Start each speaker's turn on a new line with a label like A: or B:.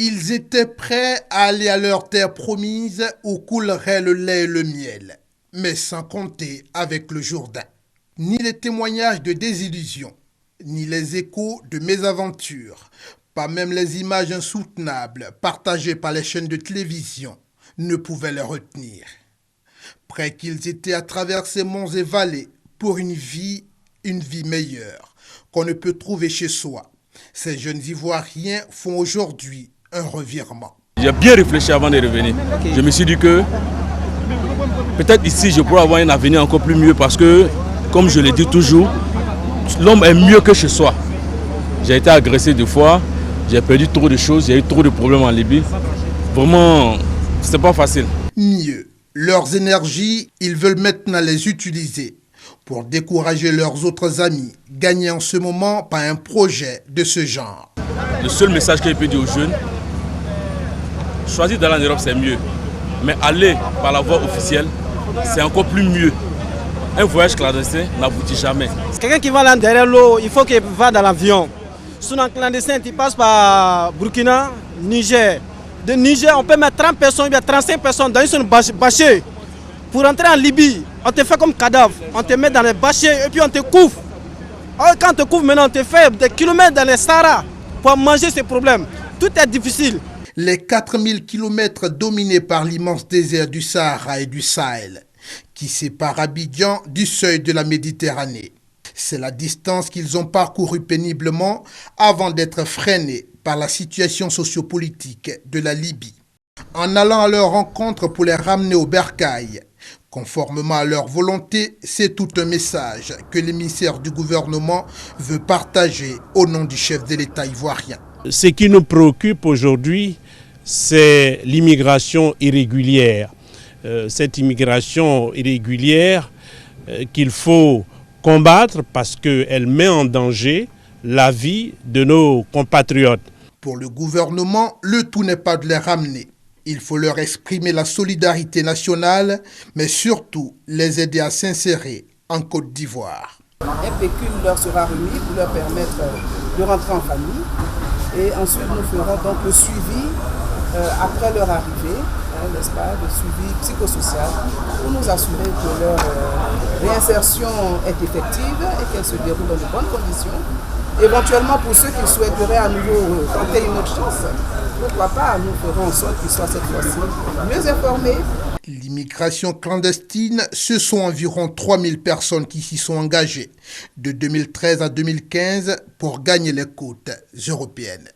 A: Ils étaient prêts à aller à leur terre promise où coulerait le lait et le miel, mais sans compter avec le Jourdain. Ni les témoignages de désillusion, ni les échos de mésaventures, pas même les images insoutenables partagées par les chaînes de télévision ne pouvaient les retenir. Prêts qu'ils étaient à traverser monts et vallées pour une vie meilleure, qu'on ne peut trouver chez soi. Ces jeunes Ivoiriens font aujourd'hui un revirement.
B: J'ai bien réfléchi avant de revenir. Je me suis dit que peut-être ici je pourrais avoir un avenir encore plus mieux parce que, comme je le dis toujours, l'homme est mieux que chez soi. J'ai été agressé 2 fois, j'ai perdu trop de choses, j'ai eu trop de problèmes en Libye. Vraiment, c'est pas facile.
A: Mieux, leurs énergies, ils veulent maintenant les utiliser pour décourager leurs autres amis, gagnés en ce moment par un projet de ce genre.
B: Le seul message que je peux dire aux jeunes, choisir d'aller en Europe c'est mieux, mais aller par la voie officielle, c'est encore plus mieux. Un voyage clandestin n'aboutit jamais.
C: Quelqu'un qui va là derrière l'eau, il faut qu'il va dans l'avion. Sinon, clandestin, tu passes par Burkina, Niger. De Niger, on peut mettre 30 personnes, il y a 35 personnes dans une seule bâchée. Pour entrer en Libye, on te fait comme cadavre. On te met dans les bâchés et puis on te couvre. Alors, quand on te couvre maintenant, on te fait des kilomètres dans les Sahara pour manger ces problèmes. Tout est difficile.
A: Les 4000 kilomètres dominés par l'immense désert du Sahara et du Sahel, qui séparent Abidjan du seuil de la Méditerranée. C'est la distance qu'ils ont parcourue péniblement avant d'être freinés par la situation sociopolitique de la Libye. En allant à leur rencontre pour les ramener au bercail, conformément à leur volonté, c'est tout un message que l'émissaire du gouvernement veut partager au nom du chef de l'État ivoirien.
D: Ce qui nous préoccupe aujourd'hui, c'est l'immigration irrégulière. Cette immigration irrégulière qu'il faut combattre parce qu'elle met en danger la vie de nos compatriotes.
A: Pour le gouvernement, le tout n'est pas de les ramener. Il faut leur exprimer la solidarité nationale, mais surtout les aider à s'insérer en Côte d'Ivoire.
E: Un pécule leur sera remis pour leur permettre de rentrer en famille. Et ensuite, nous ferons donc le suivi après leur arrivée, n'est-ce pas, le suivi psychosocial, pour nous assurer que leur réinsertion est effective et qu'elle se déroule dans de bonnes conditions. Éventuellement, pour ceux qui souhaiteraient à nouveau tenter une autre chance, pourquoi pas, nous ferons en sorte qu'ils soient cette fois-ci mieux informés.
A: L'immigration clandestine, ce sont environ 3000 personnes qui s'y sont engagées de 2013 à 2015 pour gagner les côtes européennes.